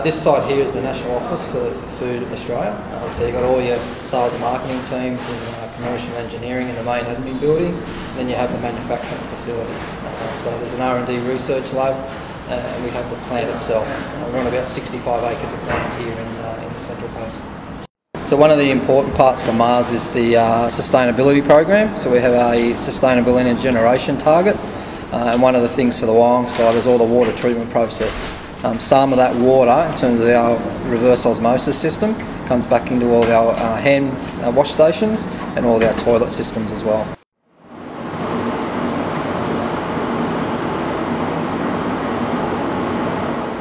This site here is the national office for Food Australia. So you've got all your sales and marketing teams and commercial engineering in the main admin building. And then you have the manufacturing facility. So there's an R&D research lab and we have the plant itself. We're on about 65 acres of land here in the Central Coast. So one of the important parts for Mars is the sustainability program. So we have a sustainable energy generation target. And one of the things for the Wyong site is all the water treatment process. Some of that water, in terms of our reverse osmosis system, comes back into all of our hand wash stations and all of our toilet systems as well.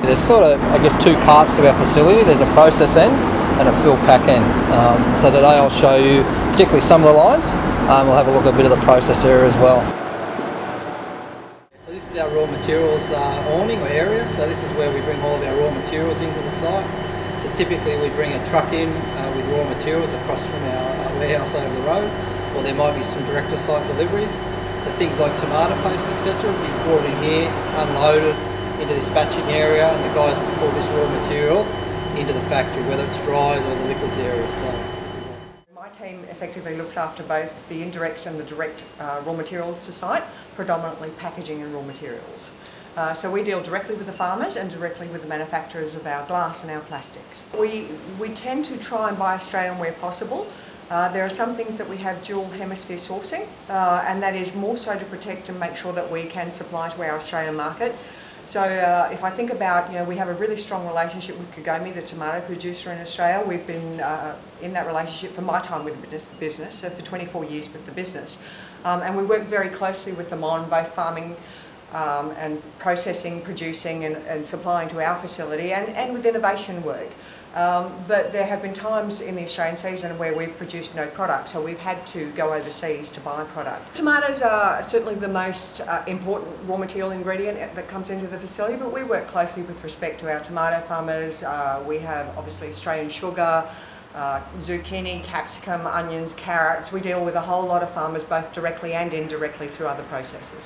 There's sort of, I guess, two parts to our facility. There's a process end and a fill pack end. So today I'll show you particularly some of the lines. We'll have a look at a bit of the process area as well. So this is our raw materials awning or area. So this is where we bring all of our raw materials into the site. So typically we bring a truck in with raw materials across from our warehouse over the road, or there might be some direct to site deliveries. So things like tomato paste, etc. will be brought in here, unloaded into this batching area, and the guys will pull this raw material into the factory, whether it's dries or the liquids area. So my team effectively looks after both the indirect and the direct raw materials to site, predominantly packaging and raw materials. So we deal directly with the farmers and directly with the manufacturers of our glass and our plastics. We tend to try and buy Australian where possible. There are some things that we have dual hemisphere sourcing, and that is more so to protect and make sure that we can supply to our Australian market. So if I think about, we have a really strong relationship with Dolmio, the tomato producer in Australia. We've been in that relationship for my time with the business, so for 24 years with the business. And we work very closely with them on both farming and processing, producing and supplying to our facility and with innovation work. But there have been times in the Australian season where we've produced no product, so we've had to go overseas to buy product. Tomatoes are certainly the most important raw material ingredient that comes into the facility, but we work closely with respect to our tomato farmers. We have obviously Australian sugar, zucchini, capsicum, onions, carrots. We deal with a whole lot of farmers both directly and indirectly through other processes.